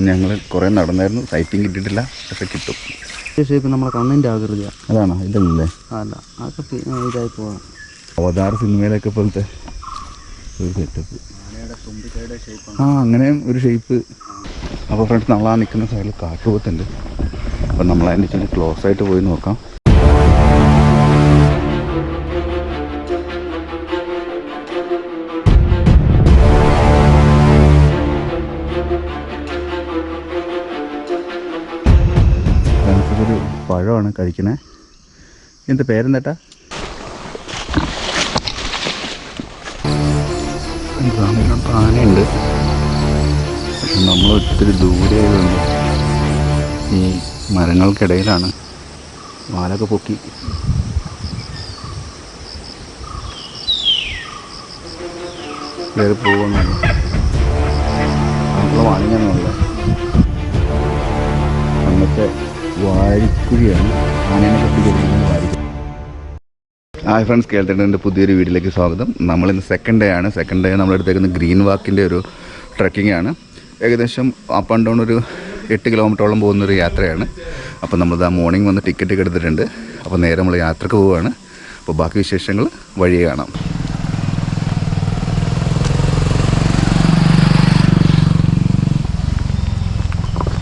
ഞങ്ങൾ കുറേ നടന്നായിരുന്നു, സൈറ്റിങ് കിട്ടിയിട്ടില്ല, പക്ഷെ കിട്ടും. ഷേപ്പ് നമ്മളെ കണ്ണിൻ്റെ ആകൃതിയാണ്. അതാണോ? ഇതല്ലേ? അല്ല, അതൊക്കെ ഇതായി പോകാം. അവതാർ സിനിമയിലൊക്കെ പോലത്തെ ഒരു സെറ്റപ്പ്. അങ്ങനെയും ഒരു ഷേപ്പ്. അപ്പോൾ ഫ്രണ്ട്സ്, നമ്മൾ നിൽക്കുന്ന സൈഡിൽ കാട്ടുപോത്തുണ്ട്. അപ്പോൾ നമ്മളതിൻ്റെ ഇച്ചിരി ക്ലോസ് ആയിട്ട് പോയി നോക്കാം. ഒരു പഴമാണ് കഴിക്കണേ. ഇതിൻ്റെ പേരെന്താ? ആനയുണ്ട്, പക്ഷെ നമ്മൾ ഒത്തിരി ദൂരെ ആയതുകൊണ്ട് ഈ മരങ്ങൾക്കിടയിലാണ്. വാലൊക്കെ പൊക്കി കയറി പോകുന്നുണ്ട്. നമ്മളെ വാണിങ്ങാന്നുള്ള അന്നത്തെ വാരിക്കുഴിയാണ്. ആനേനെ പൊട്ടിക്കുന്ന വാരിക്കുഴി. ഹായ് ഫ്രണ്ട്സ്, കേൾത്തിൻ്റെ പുതിയൊരു വീഡിയോയിലേക്ക് സ്വാഗതം. നമ്മളിന്ന് സെക്കൻഡ് ഡേ ആണ്. സെക്കൻഡ് ഡേ നമ്മളെടുത്തേക്കുന്ന ഗ്രീൻ വാക്കിൻ്റെ ഒരു ട്രക്കിംഗ് ആണ്. ഏകദേശം അപ്പ് ആൻഡ് ഡൗൺ ഒരു 8 കിലോമീറ്ററോളം പോകുന്നൊരു യാത്രയാണ്. അപ്പോൾ നമ്മളിത് മോർണിംഗ് വന്ന് ടിക്കറ്റ് എടുത്തിട്ടുണ്ട്. അപ്പോൾ നേരെ നമ്മൾ യാത്രക്ക് പോവുകയാണ്. അപ്പോൾ ബാക്കി വിശേഷങ്ങൾ വഴിയെ കാണാം.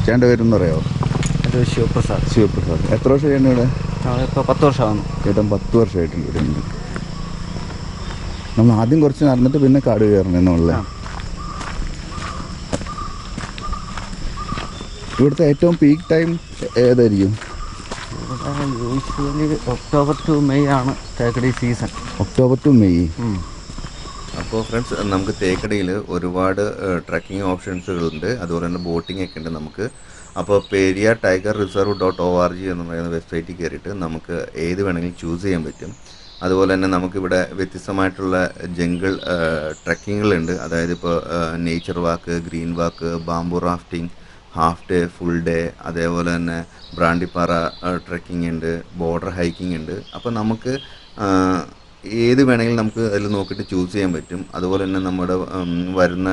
ചേട്ടൻ്റെ പേരെന്ന് പറയാമോ? ശിവപ്രസാദ്. ശിവപ്രസാദ്. എത്ര വർഷം ചേട്ടൻ ഇവിടെ? ഇപ്പോൾ 10 വർഷമാകുന്നു. ചേട്ടൻ 10 വർഷമായിട്ടുണ്ട് ഇവിടെ ഉണ്ട്. നമ്മൾ ആദ്യം കുറച്ച് നടന്നിട്ട് പിന്നെ കാട് കയറണം എന്നുള്ളത്. ഇവിടുത്തെ ഏറ്റവും പീക്ക് ടൈം ഏതായിരിക്കും? യൂഷ്വലി ഒക്ടോബർ ടു മെയ് ആണ് Thekkady season. October to May. അപ്പോൾ ഫ്രണ്ട്സ്, നമുക്ക് തേക്കടിയിൽ ഒരുപാട് ട്രക്കിംഗ് ഓപ്ഷൻസുകളുണ്ട്. അതുപോലെ തന്നെ ബോട്ടിംഗ് ഒക്കെ ഉണ്ട് നമുക്ക്. അപ്പോൾ പെരിയാർ ടൈഗർ റിസർവ് .org എന്ന് പറയുന്ന വെബ്സൈറ്റിൽ കയറിയിട്ട് നമുക്ക് ഏത് വേണമെങ്കിലും ചൂസ് ചെയ്യാൻ പറ്റും. അതുപോലെ തന്നെ നമുക്കിവിടെ വ്യത്യസ്തമായിട്ടുള്ള ജംഗിൾ ട്രക്കിങ്ങുകളുണ്ട്. അതായത് ഇപ്പോൾ nature walk, green walk, bamboo rafting, half day, full day, അതേപോലെ തന്നെ ബ്രാണ്ടിപ്പാറ ട്രക്കിംഗ് ഉണ്ട്, ബോർഡർ ഹൈക്കിംഗ് ഉണ്ട്. അപ്പോൾ നമുക്ക് ഏത് വേണമെങ്കിലും നമുക്ക് അതിൽ നോക്കിയിട്ട് ചൂസ് ചെയ്യാൻ പറ്റും. അതുപോലെ തന്നെ നമ്മുടെ വരുന്ന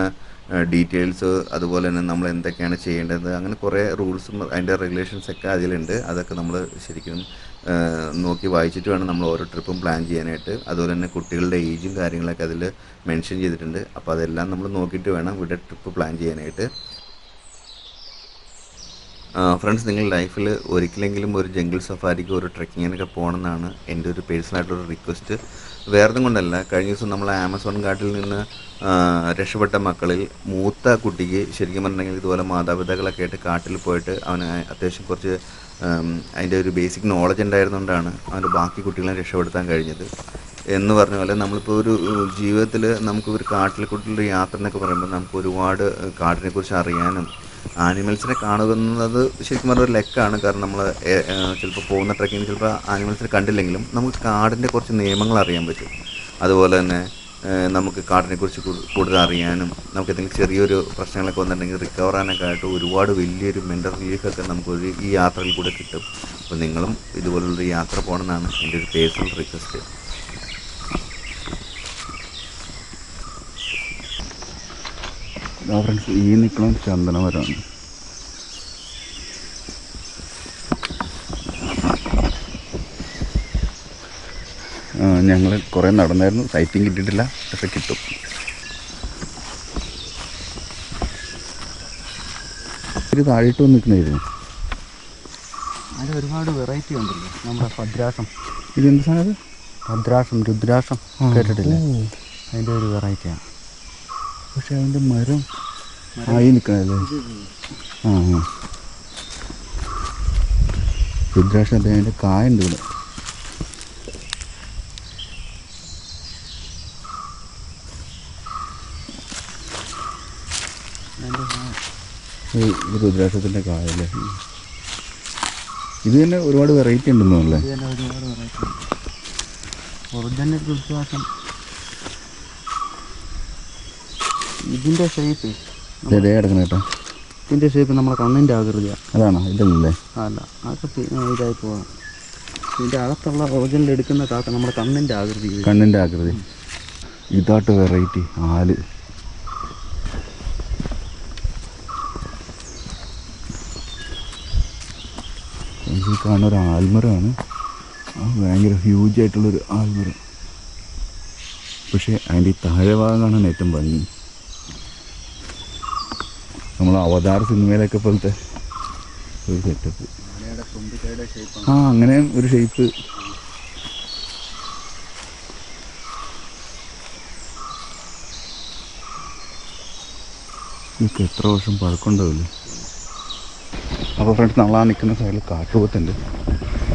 ഡീറ്റെയിൽസ്, അതുപോലെ തന്നെ നമ്മൾ എന്തൊക്കെയാണ് ചെയ്യേണ്ടത്, അങ്ങനെ കുറേ റൂൾസും അതിൻ്റെ റെഗുലേഷൻസൊക്കെ അതിലുണ്ട്. അതൊക്കെ നമ്മൾ ശരിക്കും നോക്കി വായിച്ചിട്ട് വേണം നമ്മൾ ഓരോ ട്രിപ്പും പ്ലാൻ ചെയ്യാനായിട്ട്. അതുപോലെ തന്നെ കുട്ടികളുടെ ഏജും കാര്യങ്ങളൊക്കെ അതിൽ മെൻഷൻ ചെയ്തിട്ടുണ്ട്. അപ്പോൾ അതെല്ലാം നമ്മൾ നോക്കിയിട്ട് വേണം ഇവിടെ ട്രിപ്പ് പ്ലാൻ ചെയ്യാനായിട്ട്. ഫ്രണ്ട്സ്, നിങ്ങൾ ലൈഫിൽ ഒരിക്കലെങ്കിലും ഒരു ജംഗിൾ സഫാരിക്ക്, ഒരു ട്രെക്കിങ്ങിനൊക്കെ പോകണമെന്നാണ് എൻ്റെ ഒരു പേഴ്സണലായിട്ടൊരു റിക്വസ്റ്റ്. വേറൊന്നും കൊണ്ടല്ല, കഴിഞ്ഞ ദിവസം നമ്മൾ ആമസോൺ കാട്ടിൽ നിന്ന് രക്ഷപ്പെട്ട മക്കളിൽ മൂത്ത കുട്ടിക്ക് ശരിക്കും പറഞ്ഞിട്ടുണ്ടെങ്കിൽ ഇതുപോലെ മാതാപിതാക്കളൊക്കെ ആയിട്ട് കാട്ടിൽ പോയിട്ട് അവന് അത്യാവശ്യം കുറച്ച് അതിൻ്റെ ഒരു ബേസിക് നോളജ് ഉണ്ടായിരുന്നുകൊണ്ടാണ് അവൻ്റെ ബാക്കി കുട്ടികളെ രക്ഷപ്പെടുത്താൻ കഴിഞ്ഞത്. എന്ന് പറഞ്ഞ പോലെ നമ്മളിപ്പോൾ ഒരു ജീവിതത്തിൽ നമുക്ക് ഒരു കാട്ടിൽ യാത്ര എന്നൊക്കെ പറയുമ്പോൾ നമുക്ക് ഒരുപാട് കാട്ടിനെക്കുറിച്ച് അറിയാനും ആനിമൽസിനെ കാണുന്നത് ശരിക്കും പറഞ്ഞ ഒരു ലെക്കാണ്. കാരണം നമ്മൾ ചിലപ്പോൾ പോകുന്ന ട്രക്കിങ്ങിന് ചിലപ്പോൾ ആനിമൽസിനെ കണ്ടില്ലെങ്കിലും നമുക്ക് കാടിൻ്റെ കുറച്ച് നിയമങ്ങൾ അറിയാൻ പറ്റും. അതുപോലെ തന്നെ നമുക്ക് കാടിനെക്കുറിച്ച് കൂടുതൽ അറിയാനും നമുക്ക് എന്തെങ്കിലും ചെറിയൊരു പ്രശ്നങ്ങളൊക്കെ വന്നിട്ടുണ്ടെങ്കിൽ റിക്കവർ ആകാനൊക്കെ ആയിട്ട് ഒരുപാട് വലിയൊരു മെൻ്റൽ റിലീഫൊക്കെ നമുക്കൊരു ഈ യാത്രയിൽ കൂടെ കിട്ടും. അപ്പോൾ നിങ്ങളും ഇതുപോലുള്ളൊരു യാത്ര പോകണമെന്നാണ് എൻ്റെ ഒരു പേഴ്സണൽ റിക്വസ്റ്റ്. ഫ്രണ്ട്സ്, ഈ നിൽക്കണം ചന്ദനമരമാണ്. ഞങ്ങൾ കുറേ നടന്നായിരുന്നു, സൈറ്റിങ് കിട്ടിയിട്ടില്ല, പക്ഷെ കിട്ടും. ഇത് താഴോട്ട് വന്ന് നിൽക്കുന്നതായിരുന്നു. അതിൽ ഒരുപാട് വെറൈറ്റി ഉണ്ടല്ലോ. നമ്മുടെ ഭദ്രാസം. ഇതെന്ത് സാധനം? ഭദ്രാസം, രുദ്രാസം കേട്ടിട്ടില്ലേ? അതിൻ്റെ ഒരു വെറൈറ്റിയാണ്. പക്ഷെ അതിൻ്റെ മരം ആയി നിൽക്കണല്ലേ? രുദ്രാക്ഷത്തെ അതിൻ്റെ കായുണ്ട് ഇവിടെ. ഇത് രുദ്രാക്ഷത്തിൻ്റെ കായല്ലേ? ഇത് തന്നെ ഒരുപാട് വെറൈറ്റി ഉണ്ടെന്ന് തോന്നുന്നല്ലേ? ഒറിജിനൽ രുദ്രാക്ഷം ഇതിൻ്റെ ഷേപ്പ് ഇതേ കിടക്കണം കേട്ടോ. ഇതിൻ്റെ ഷേപ്പ് നമ്മളെ കണ്ണിൻ്റെ ആകൃതിയാണ്. അതാണോ? ഇതല്ലേ? അല്ല, അതൊക്കെ ഇതായി പോകാം. ഇതിൻ്റെ അകത്തുള്ള ഒറിജിനൽ എടുക്കുന്ന കാക്ക നമ്മുടെ കണ്ണിൻ്റെ ആകൃതി. കണ്ണിൻ്റെ ആകൃതി. ഇതാട്ട് വെറൈറ്റി ആല്. ഈ കാണുന്ന ഒരു ആൽമരമാണ്, ഭയങ്കര ഹ്യൂജ് ആയിട്ടുള്ളൊരു ആൽമരം. പക്ഷേ അതിൻ്റെ ഈ താഴെ ഭാഗം കാണാൻ ഏറ്റവും ഭംഗി. നമ്മൾ അവതാർ സിനിമയിലൊക്കെ പോലത്തെ ഒരു സെറ്റപ്പ്. അങ്ങനെ ഒരു ഷേപ്പ്. ഇതൊക്കെ എത്ര വർഷം പഴക്കമുണ്ടാവില്ലേ. അപ്പോൾ ഫ്രണ്ട്സ്, നമ്മളാ നിൽക്കുന്ന സൈഡിൽ കാട്ടുപോത്തുണ്ട്.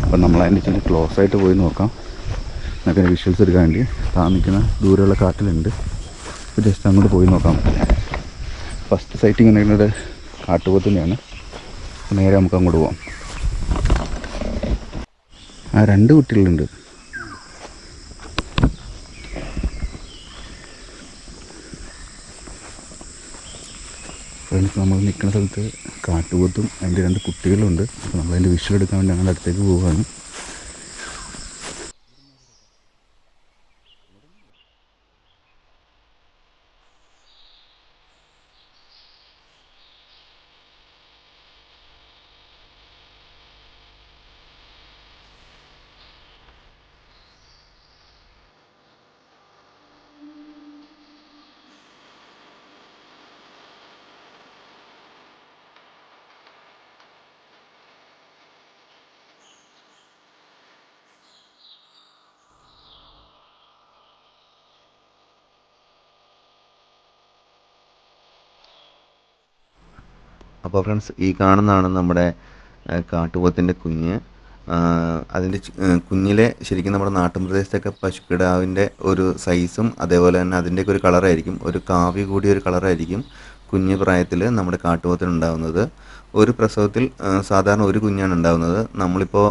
അപ്പം നമ്മളതിൻ്റെ ചെന്ന് ക്ലോസ് ആയിട്ട് പോയി നോക്കാം. നമുക്ക് വിഷ്വൽസ് എടുക്കാൻ വേണ്ടി നിൽക്കുന്ന ദൂരെയുള്ള കാട്ടിലുണ്ട്. അപ്പോൾ ജസ്റ്റ് അങ്ങോട്ട് പോയി നോക്കാം. ഫസ്റ്റ് സൈറ്റിങ് ഉണ്ടായിരുന്നത് കാട്ടുപോത്തിൻ്റെയാണ്. നേരെ നമുക്ക് അങ്ങോട്ട് പോകാം. ആ 2 കുട്ടികളുണ്ട്. ഫ്രണ്ട്സ്, നമ്മൾ നിൽക്കുന്ന സ്ഥലത്ത് കാട്ടുപോത്തും അതിൻ്റെ 2 കുട്ടികളുണ്ട്. അപ്പോൾ നമ്മളതിൻ്റെ വിഷ്വൽ എടുക്കാൻ വേണ്ടി ഞങ്ങളുടെ അടുത്തേക്ക് പോവുകയാണ്. അപ്പോൾ ഫ്രണ്ട്സ്, ഈ കാണുന്നതാണ് നമ്മുടെ കാട്ടുപോത്തിൻ്റെ കുഞ്ഞ്. അതിൻ്റെ കുഞ്ഞിലെ ശരിക്കും നമ്മുടെ നാട്ടുപ്രദേശത്തൊക്കെ പശുക്കിടാവിൻ്റെ ഒരു സൈസും അതേപോലെ തന്നെ അതിൻ്റെയൊക്കെ ഒരു കളറായിരിക്കും, ഒരു കാവ്യ കൂടിയ ഒരു കളറായിരിക്കും കുഞ്ഞ് പ്രായത്തിൽ നമ്മുടെ കാട്ടുപോത്തിന് ഉണ്ടാകുന്നത്. ഒരു പ്രസവത്തിൽ സാധാരണ ഒരു കുഞ്ഞാണ് ഉണ്ടാകുന്നത്. നമ്മളിപ്പോൾ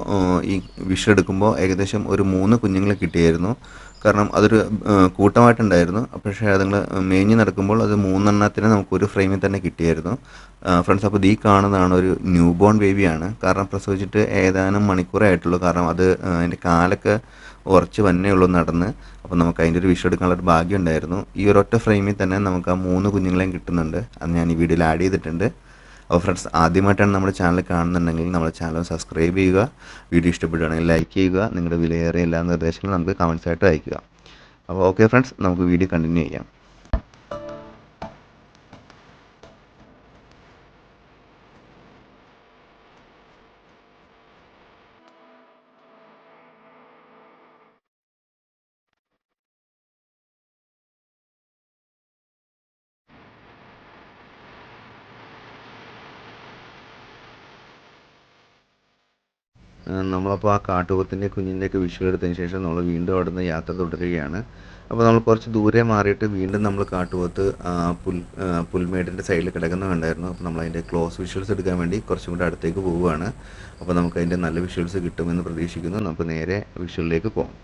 ഈ വിഷെടുക്കുമ്പോൾ ഏകദേശം ഒരു 3 കുഞ്ഞുങ്ങളെ കിട്ടിയായിരുന്നു. കാരണം അതൊരു കൂട്ടമായിട്ടുണ്ടായിരുന്നു. പക്ഷേ അതുങ്ങൾ മേഞ്ഞ് നടക്കുമ്പോൾ അത് 3 എണ്ണത്തിനെ നമുക്കൊരു ഫ്രെയിമിൽ തന്നെ കിട്ടിയായിരുന്നു. ഫ്രണ്ട്സ്, അപ്പോൾ ഈ കാണുന്നതാണ് ഒരു ന്യൂ ബോൺ ബേബിയാണ്. കാരണം പ്രസവിച്ചിട്ട് ഏതാനും മണിക്കൂറേ ആയിട്ടുള്ളൂ. കാരണം അത് അതിൻ്റെ കാലൊക്കെ ഉറച്ച് വന്നേ ഉള്ളൂ നടന്ന്. അപ്പോൾ നമുക്ക് അതിൻ്റെ ഒരു വിഷയം എടുക്കാനുള്ളൊരു ഭാഗ്യം ഉണ്ടായിരുന്നു. ഈ ഒരൊറ്റ ഫ്രെയിമിൽ തന്നെ നമുക്ക് ആ 3 കുഞ്ഞുങ്ങളെയും കിട്ടുന്നുണ്ട്. അത് ഞാൻ ഈ വീഡിയോയിൽ ആഡ് ചെയ്തിട്ടുണ്ട്. അപ്പോൾ ഫ്രണ്ട്സ്, ആദ്യമായിട്ടാണ് നമ്മുടെ ചാനൽ കാണുന്നുണ്ടെങ്കിൽ നമ്മുടെ ചാനൽ സബ്സ്ക്രൈബ് ചെയ്യുക. വീഡിയോ ഇഷ്ടപ്പെടുകയാണെങ്കിൽ ലൈക്ക് ചെയ്യുക. നിങ്ങളുടെ വിലയേറിയ എല്ലാ നിർദ്ദേശങ്ങളും നമുക്ക് കമൻസ് ആയിട്ട് അയയ്ക്കുക. അപ്പോൾ ഓക്കെ ഫ്രണ്ട്സ്, നമുക്ക് വീഡിയോ കണ്ടിന്യൂ ചെയ്യാം. നമ്മളപ്പോൾ ആ കാട്ടുപോത്തിൻ്റെ കുഞ്ഞിൻ്റെയൊക്കെ വിഷ്വൽ എടുത്തതിന് ശേഷം നമ്മൾ വീണ്ടും അവിടെ നിന്ന് യാത്ര തുടരുകയാണ്. അപ്പോൾ നമ്മൾ കുറച്ച് ദൂരെ മാറിയിട്ട് വീണ്ടും നമ്മൾ കാട്ടുപോത്ത് പുൽമേടിൻ്റെ സൈഡിൽ കിടക്കുന്നത് കണ്ടായിരുന്നു. അപ്പോൾ നമ്മളതിൻ്റെ ക്ലോസ് വിഷ്വൽസ് എടുക്കാൻ വേണ്ടി കുറച്ചും കൂടി അടുത്തേക്ക് പോവുകയാണ്. അപ്പോൾ നമുക്കതിൻ്റെ നല്ല വിഷ്വൽസ് കിട്ടുമെന്ന് പ്രതീക്ഷിക്കുന്നു. നമുക്ക് നേരെ വിഷ്വലിലേക്ക് പോകാം.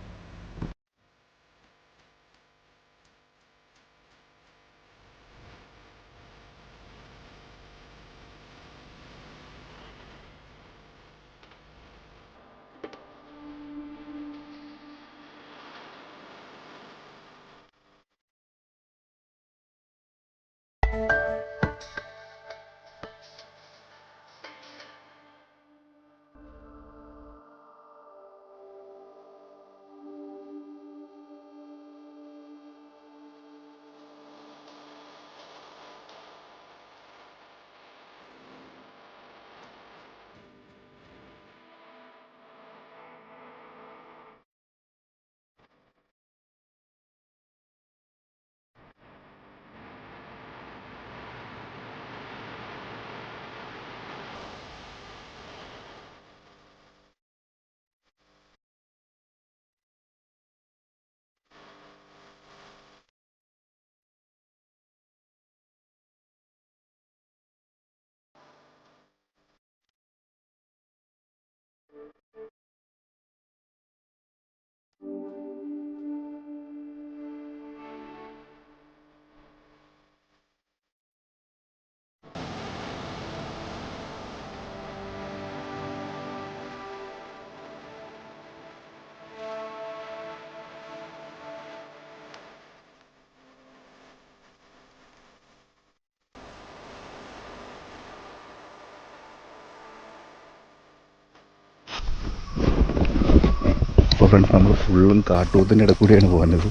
അപ്പോൾ ഫ്രണ്ട്സ് നമ്മൾ ഫുള്ളും കാട്ടുപോത്തിൻ്റെ ഇടയിൽ കൂടിയാണ് പോകുന്നത്.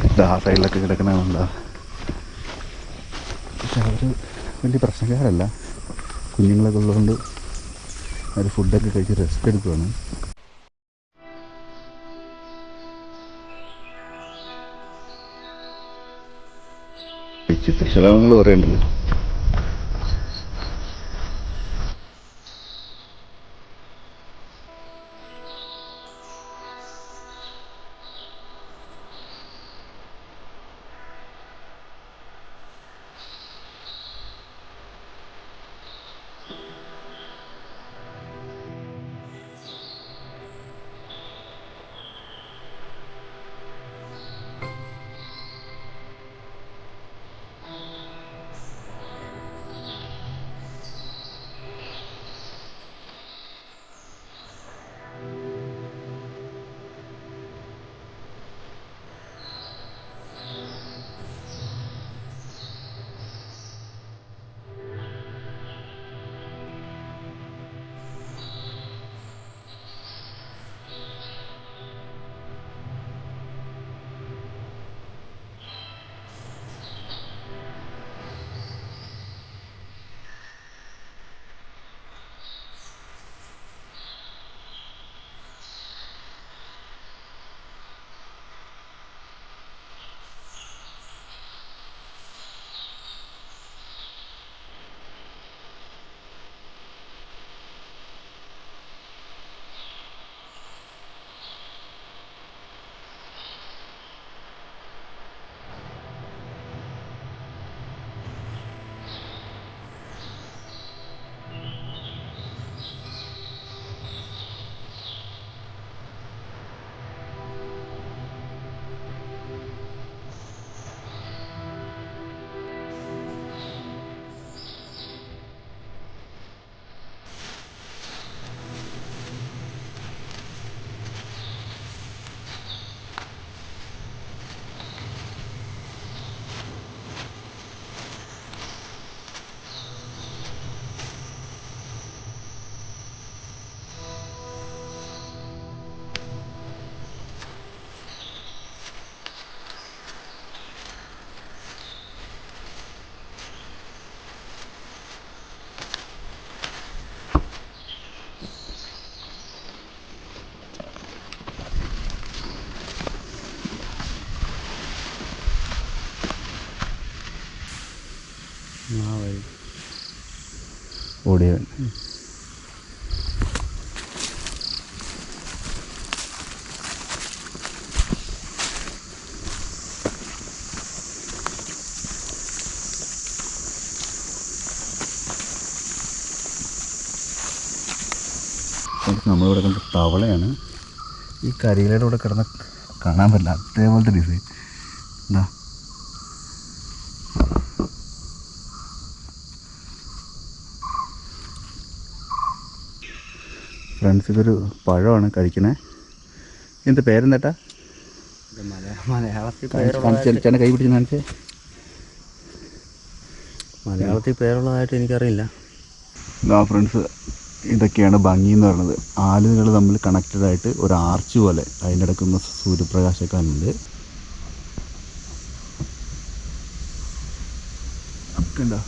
ഇത് ആ സൈഡിലൊക്കെ കിടക്കണമെന്നുണ്ടാ. പക്ഷെ അവർ വലിയ പ്രശ്നക്കാരല്ല. കുഞ്ഞുങ്ങളൊക്കെ ഉള്ളതുകൊണ്ട് അവർ ഫുഡൊക്കെ കഴിച്ച് റെസ്റ്റ് എടുക്കുകയാണ്. ചിത്രശലഭങ്ങൾ കുറേ ഉണ്ട്. ഓടിയവൻ നമ്മളിവിടെ കണ്ട തവളയാണ്. ഈ കരിയിലയുടെ കൂടെ കിടന്ന് കാണാൻ പറ്റില്ല, അതേപോലത്തെ ഡിസൈൻ. എന്താ ഫ്രണ്ട്സ്, ഇതൊരു പഴമാണ് കഴിക്കണേ. ഇതിൻ്റെ പേരെന്താ? മലയാളത്തിൽ ചേട്ടൻ കൈ പിടിച്ച് കാണിച്ചേ. മലയാളത്തിൽ പേരുള്ളതായിട്ട് എനിക്കറിയില്ല. ഫ്രണ്ട്സ്, ഇതൊക്കെയാണ് ഭംഗി എന്ന് പറയുന്നത്. ആലുകൾ തമ്മിൽ കണക്റ്റഡ് ആയിട്ട് ഒരു ആർച്ച് പോലെ അതിൻ്റെ ഇടയ്ക്കുന്ന സൂര്യപ്രകാശക്കാനുണ്ട്. ഉണ്ടോ?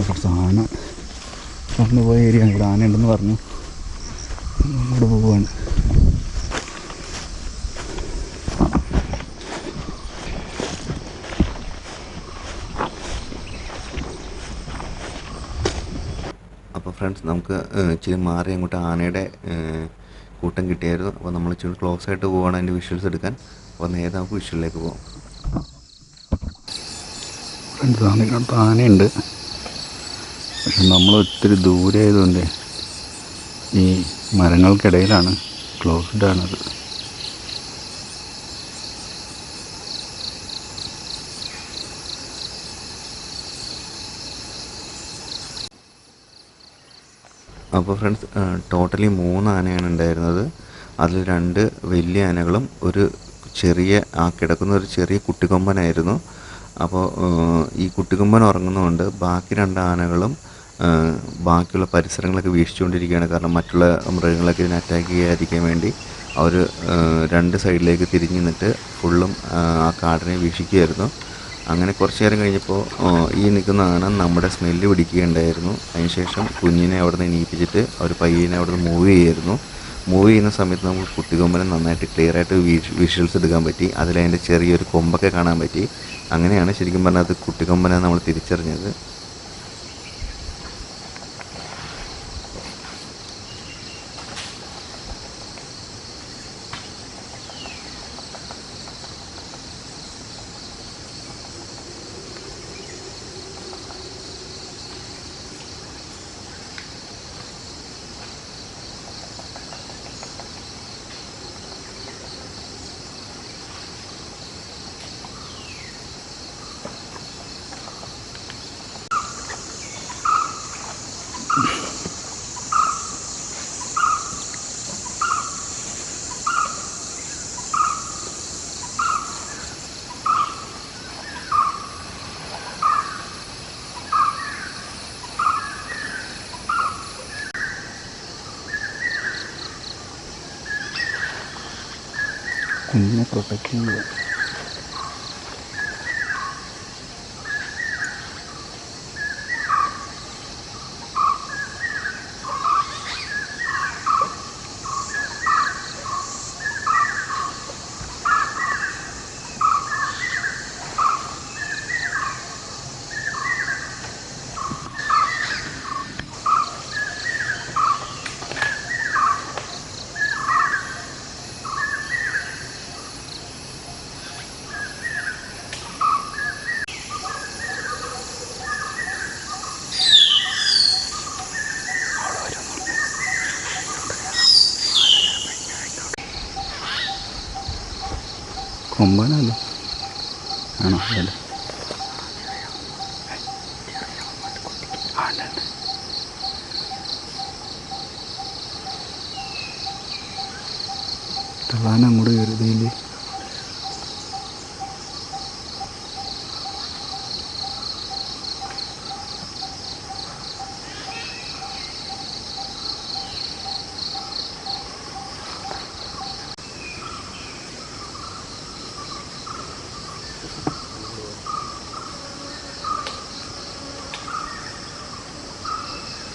കുറച്ച് ആന കടന്നു പോയ ഏരിയ ആണ്. ഇവിടെ ആനയുണ്ടെന്ന് പറഞ്ഞു, ഇവിടെ പോവുകയാണ്. അപ്പോൾ ഫ്രണ്ട്സ്, നമുക്ക് ഇച്ചിരി മാറി അങ്ങോട്ട് ആനയുടെ കൂട്ടം കിട്ടിയായിരുന്നു. അപ്പോൾ നമ്മൾ ഇച്ചിരി ക്ലോസ് ആയിട്ട് പോവുകയാണ് അതിൻ്റെ വിഷ്വൽസ് എടുക്കാൻ. അപ്പോൾ നേരെ നമുക്ക് വിഷ്വലിലേക്ക് പോകാം. ഫ്രണ്ട്സ്, അതിനകത്ത് ആനയുണ്ട്, പക്ഷെ നമ്മൾ ഒത്തിരി ദൂരെ ആയതുകൊണ്ട് ഈ മരങ്ങൾക്കിടയിലാണ് ക്ലോസ്ഡ് ആണത്. അപ്പോൾ ഫ്രണ്ട്സ്, ടോട്ടലി 3 ആനയാണ് ഉണ്ടായിരുന്നത്. അതിൽ 2 വലിയ ആനകളും ഒരു ചെറിയ കിടക്കുന്ന ഒരു ചെറിയ കുട്ടിക്കൊമ്പനായിരുന്നു. അപ്പോൾ ഈ കുട്ടിക്കൊമ്പൻ ഉറങ്ങുന്നതുകൊണ്ട് ബാക്കി 2 ആനകളും ബാക്കിയുള്ള പരിസരങ്ങളൊക്കെ വീക്ഷിച്ചുകൊണ്ടിരിക്കുകയാണ്. കാരണം മറ്റുള്ള മൃഗങ്ങളൊക്കെ ഇതിനെ അറ്റാക്ക് ചെയ്യാതിരിക്കാൻ വേണ്ടി അവർ 2 സൈഡിലേക്ക് തിരിഞ്ഞ് നിന്നിട്ട് ഫുള്ളും ആ കാടിനെ വീക്ഷിക്കുകയായിരുന്നു. അങ്ങനെ കുറച്ച് നേരം കഴിഞ്ഞപ്പോൾ ഈ നിൽക്കുന്ന ആന നമ്മുടെ സ്മെല്ല് പിടിക്കുകയുണ്ടായിരുന്നു. അതിനുശേഷം കുഞ്ഞിനെ അവിടെ നിന്ന് എണീപ്പിച്ചിട്ട് അവർ പയ്യനെ അവിടെ നിന്ന് മൂവ് ചെയ്യുമായിരുന്നു. മൂവ് ചെയ്യുന്ന സമയത്ത് നമുക്ക് കുട്ടിക്കൊമ്പനെ നന്നായിട്ട് ക്ലിയറായിട്ട് വിഷ്വൽസ് എടുക്കാൻ പറ്റി. അതിലതിൻ്റെ ചെറിയൊരു കൊമ്പൊക്കെ കാണാൻ പറ്റി. അങ്ങനെയാണ് ശരിക്കും പറഞ്ഞാൽ അത് കുട്ടിക്കൊമ്പനെ നമ്മൾ തിരിച്ചറിഞ്ഞത്. കുഞ്ഞിനെ പ്രൊട്ടക്റ്റ് ചെയ്യുക. കൊമ്പനല്ലോ ആണോ? അല്ല, തള്ളാൻ അങ്ങോട്ട് കയറുതില്ലേ?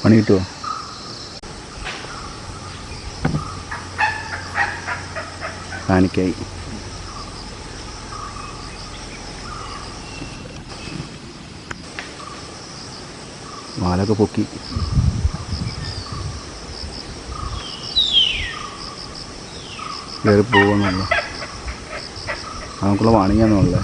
പണി കിട്ടുമോ? കാണിക്കായി വാലൊക്കെ പൊക്കി കയറി പോകുന്നുള്ളു. നമുക്കുള്ള വാണിങ്ങാന്നുള്ളത്.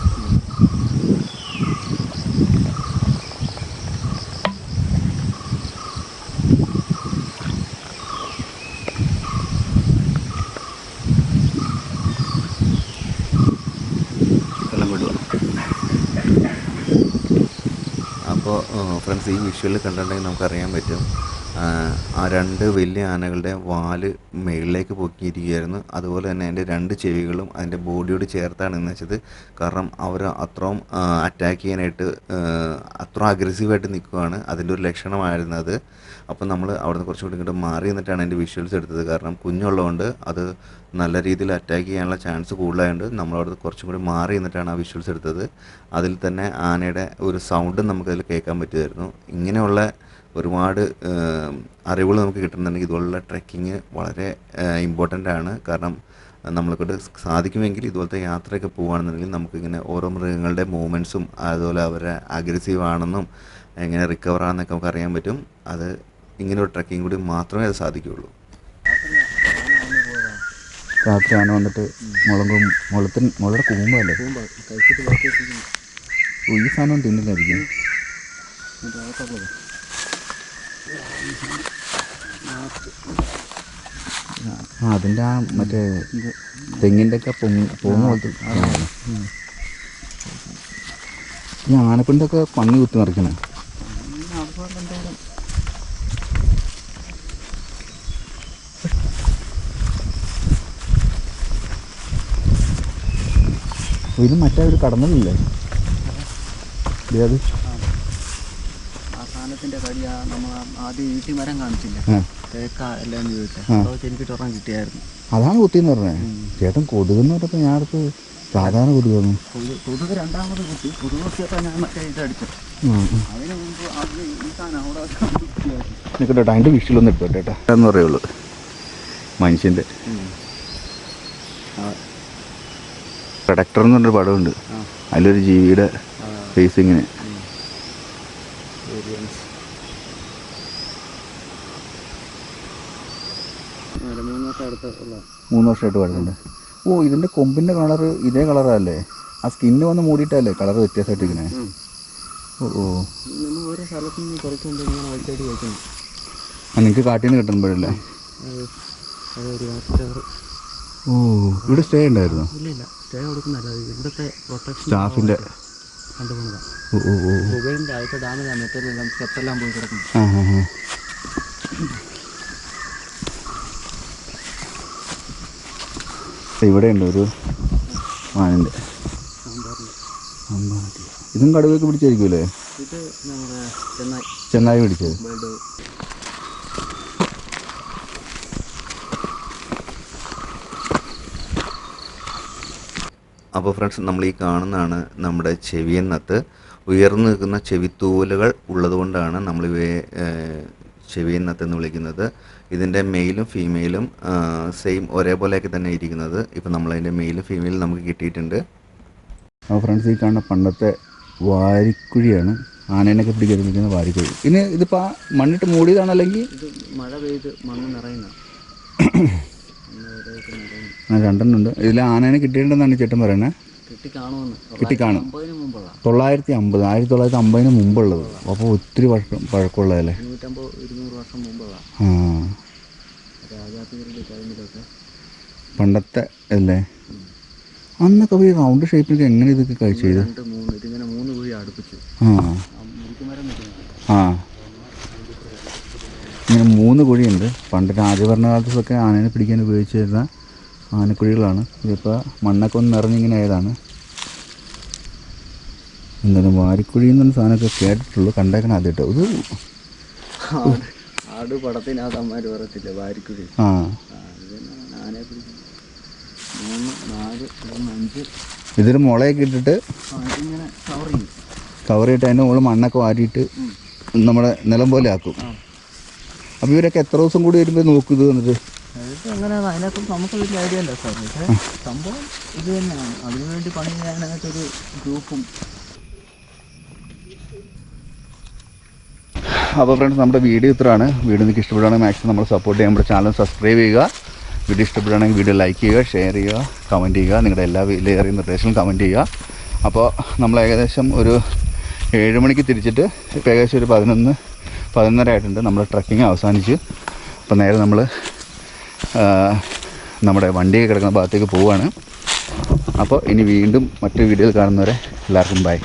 അപ്പോൾ ഫ്രണ്ട്സ്, ഈ വിഷ്വൽ കണ്ടിട്ടുണ്ടെങ്കിൽ നമുക്കറിയാൻ പറ്റും ആ 2 വലിയ ആനകളുടെ വാല് മുകളിലേക്ക് പൊക്കിയിരിക്കുകയായിരുന്നു. അതുപോലെ തന്നെ അതിൻ്റെ 2 ചെവികളും അതിൻ്റെ ബോഡിയോട് ചേർത്താണ് എന്ന് വെച്ചത്. കാരണം അവർ അത്രയും അറ്റാക്ക് ചെയ്യാനായിട്ട് അത്ര അഗ്രസീവായിട്ട് നിൽക്കുകയാണ്. അതിൻ്റെ ഒരു ലക്ഷണമായിരുന്നു അത്. അപ്പോൾ നമ്മൾ അവിടെ നിന്ന് കുറച്ചുകൂടി ഇങ്ങോട്ട് മാറി നിന്നിട്ടാണ് അതിൻ്റെ വിഷ്വൽസ് എടുത്തത്. കാരണം കുഞ്ഞുള്ളതുകൊണ്ട് അത് നല്ല രീതിയിൽ അറ്റാക്ക് ചെയ്യാനുള്ള ചാൻസ് കൂടുതലായതുകൊണ്ട് നമ്മളവിടെ കുറച്ചും കൂടി മാറി നിന്നിട്ടാണ് ആ വിഷ്വൽസ് എടുത്തത്. അതിൽ തന്നെ ആനയുടെ ഒരു സൗണ്ടും നമുക്കതിൽ കേൾക്കാൻ പറ്റുമായിരുന്നു. ഇങ്ങനെയുള്ള ഒരുപാട് അറിവുകൾ നമുക്ക് കിട്ടുന്നുണ്ടെങ്കിൽ ഇതുപോലുള്ള ട്രെക്കിങ് വളരെ ഇമ്പോർട്ടൻ്റ് ആണ്. കാരണം നമ്മളെക്കൊണ്ട് സാധിക്കുമെങ്കിൽ ഇതുപോലത്തെ യാത്രയൊക്കെ പോകുകയാണെന്നുണ്ടെങ്കിൽ നമുക്കിങ്ങനെ ഓരോ മൃഗങ്ങളുടെ മൂവ്മെൻറ്റ്സും അതുപോലെ അവരെ അഗ്രസീവ് ആണെന്നും എങ്ങനെ റിക്കവർ ആണെന്നൊക്കെ നമുക്ക് അറിയാൻ പറ്റും. അത് ഇങ്ങനെ ഒരു ട്രെക്കിങ് കൂടി മാത്രമേ അത് സാധിക്കുകയുള്ളൂ. രാത്രി ആന വന്നിട്ട് മുളയുടെ കൂമ്പല്ലേ? ഈ സാധനം തിന്നില്ലായിരിക്കും. ആ അതിൻ്റെ ആ മറ്റേ തെങ്ങിൻ്റെ ഒക്കെ പോകുന്ന പോലത്തെ ഈ ആനപ്പിണ്ടൊക്കെ പന്നി കുത്തി മറിക്കണേ. ഇത് മറ്റേ ഒരു കടന്നല്ലേ അത് ആ സാധനത്തിൻ്റെ കടിയാ നമ്മൾ ആദ്യം ഈട്ടി മരം കാണിച്ചില്ല, തേക്ക എല്ലാം ചോദിച്ചാൽ എനിക്ക് ചൊറാൻ കിട്ടിയായിരുന്നു. അതാണ് കുത്തിയെന്ന് പറഞ്ഞേ. ചേട്ടൻ കൊതുകെന്ന് പറഞ്ഞപ്പോൾ ഞാൻ അടുത്ത് സാധാരണ കൊതുകാണ്. കൊതുക് രണ്ടാമത് കുത്തി. കൊതുക് കുത്തിയപ്പോൾ ഞാൻ മറ്റേ ഇതടിച്ചു. അതിന് മുമ്പ് അത് ഈ സാധനം അവിടെ നിൽക്കട്ടെ, അതിൻ്റെ വിഷയിലൊന്നും എടുത്തോട്ടെ കേട്ടോ എന്ന് പറയുള്ളൂ. മനുഷ്യൻ്റെ പ്രൊഡക്ടർ എന്ന് പറഞ്ഞൊരു പടമുണ്ട്, അതിലൊരു ജീവിയുടെ ഫേസിങ്ങിന്. 3 വർഷമായിട്ട് വരുന്നുണ്ട്. ഓ ഇതിൻ്റെ കൊമ്പിൻ്റെ കളറ് ഇതേ കളറല്ലേ? ആ സ്കിന്ന് വന്ന് മൂടിയിട്ടല്ലേ കളറ് വ്യത്യാസമായിട്ടിരിക്കണേ? ഓ ഓ ഓരോ സ്ഥലത്ത് നിന്ന് കുറച്ചുകൊണ്ട് ഇങ്ങനെ വൈറ്റായിട്ട് കഴിക്കുന്നു. ആ നിങ്ങൾക്ക് കാട്ടിൽ നിന്ന് കിട്ടുമ്പോഴല്ലേ? ഓ ഇവിടെ സ്റ്റേ ഉണ്ടായിരുന്നു? ഇല്ല, സ്റ്റേ കൊടുക്കുന്നല്ല, ഇവിടുത്തെ പ്രൊട്ടക്ഷൻ സ്റ്റാഫിൻ്റെ കണ്ടുപോകുന്നതാണ്. ഓ ഓ ഓ ഉപയോഗിൻ്റെ ആദ്യത്തെ ഡാമിലാണ് മെറ്റലെല്ലാം സ്റ്റെപ്പെല്ലാം പോയി കിടക്കുന്നത്. ആ ഹാ ഹാ. ഇവിടെ ഉണ്ട് ഒരു മാനിൻ്റെ. ഇതും കടുവയൊക്കെ പിടിച്ചായിരിക്കുമല്ലേ? ഇത് നമ്മുടെ ചെന്നായി പിടിച്ചത്. അപ്പോൾ ഫ്രണ്ട്സ്, നമ്മൾ ഈ കാണുന്നതാണ് നമ്മുടെ ചെവിയന്നത്ത്. ഉയർന്നു നിൽക്കുന്ന ചെവിത്തൂലുകൾ ഉള്ളതുകൊണ്ടാണ് നമ്മളിവയെ ചെവിയന്നത്ത് എന്ന് വിളിക്കുന്നത്. ഇതിൻ്റെ മെയിലും ഫീമെയിലും സെയിം ഒരേപോലെയൊക്കെ തന്നെ ഇരിക്കുന്നത്. ഇപ്പം നമ്മളതിൻ്റെ മെയിലും ഫീമെയിലും നമുക്ക് കിട്ടിയിട്ടുണ്ട്. അപ്പോൾ ഫ്രണ്ട്സ്, ഈ കാണുന്ന പണ്ടത്തെ വാരിക്കുഴിയാണ്, ആനേനൊക്കെ പിടിക്കുന്ന വാരിക്കുഴി. ഇനി ഇതിപ്പോൾ ആ മണ്ണിട്ട് മൂടിയതാണോ അല്ലെങ്കിൽ ഇത് മഴ പെയ്ത് മണ്ണ് നിറയുന്ന? രണ്ടെണ്ണം ഉണ്ട്. ഇതിൽ ആനേനെ കിട്ടിയിട്ടുണ്ടെന്നാണ് ചേട്ടൻ പറയണത്. കിട്ടിക്കാണും. 950, 1950 മുമ്പുള്ളത്. അപ്പോൾ ഒത്തിരി പഴക്കമുള്ളതല്ലേ? 150-200 വർഷം മുമ്പുള്ള. ആ പണ്ടത്തെ അല്ലേ? അന്നൊക്കെ ഒരു റൗണ്ട് ഷേപ്പിലൊക്കെ എങ്ങനെ ഇതൊക്കെ കഴിച്ചത്? ഇതിങ്ങനെ 3 കുഴി അടുപ്പിച്ചു. ആ ഇങ്ങനെ 3 കുഴിയുണ്ട്. പണ്ട് രാജഭരണകാലത്തൊക്കെ ആനേനെ പിടിക്കാൻ ഉപയോഗിച്ചിരുന്ന ആനക്കുഴികളാണ്. ഇതിപ്പോൾ മണ്ണൊക്കെ ഒന്ന് നിറഞ്ഞിങ്ങനെ ആയതാണ്. എന്തായാലും വാരിക്കുഴി എന്നൊരു സാധനമൊക്കെ കേട്ടിട്ടുള്ളൂ, കണ്ടേക്കണം ആദ്യമായിട്ടോ. ഇത് ആട് പടത്തിനകത്ത് അമ്മമാർ പറയത്തില്ല വാരിക്കുഴി. ആ ആനയെ പിടിക്കും. 3, 4, 5. ഇതൊരു മുളയൊക്കെ ഇട്ടിട്ട് ഇതിങ്ങനെ കവർ ചെയ്യും. കവർ ചെയ്തിട്ട് അതിൻ്റെ മുകളിൽ മണ്ണൊക്കെ വാരിയിട്ട് നമ്മുടെ നിലം പോലെ ആക്കും. അപ്പോൾ ഇവരൊക്കെ എത്ര ദിവസം കൂടി വരുമ്പോൾ നോക്കും ഇത് വന്നിട്ട്? എങ്ങനെയാണ് അതിനെക്കുറിച്ച് നമുക്ക് വലിയ ഐഡിയ അല്ല സാർ. പക്ഷേ സംഭവം ഇത് തന്നെയാണ്. അതിനുവേണ്ടി പണി ചെയ്യാനായിട്ടൊരു ഗ്രൂപ്പും. അപ്പോൾ ഫ്രണ്ട്സ്, നമ്മുടെ വീഡിയോ ഇത്രയാണ്. വീഡിയോ നിങ്ങൾക്ക് ഇഷ്ടപ്പെടുകയാണെങ്കിൽ മാക്സിമം നമ്മൾ സപ്പോർട്ട് ചെയ്യാൻ നമ്മുടെ ചാനൽ സബ്സ്ക്രൈബ് ചെയ്യുക. വീഡിയോ ഇഷ്ടപ്പെടുകയാണെങ്കിൽ വീഡിയോ ലൈക്ക് ചെയ്യുക, ഷെയർ ചെയ്യുക, കമൻറ്റ് ചെയ്യുക. നിങ്ങളുടെ എല്ലാ വിലയേറിയ നിർദ്ദേശങ്ങളും കമൻറ്റ് ചെയ്യുക. അപ്പോൾ നമ്മൾ ഏകദേശം ഒരു 7 മണിക്ക് തിരിച്ചിട്ട് ഇപ്പോൾ ഏകദേശം ഒരു 11-11:30 ആയിട്ടുണ്ട്. നമ്മുടെ ട്രക്കിങ് അവസാനിച്ച്. അപ്പോൾ നേരെ നമ്മൾ നമ്മുടെ വണ്ടിയൊക്കെ കിടക്കുന്ന ഭാഗത്തേക്ക് പോവുകയാണ്. അപ്പോൾ ഇനി വീണ്ടും മറ്റൊരു വീഡിയോയിൽ കാണുന്നവരെ എല്ലാവർക്കും ബൈ.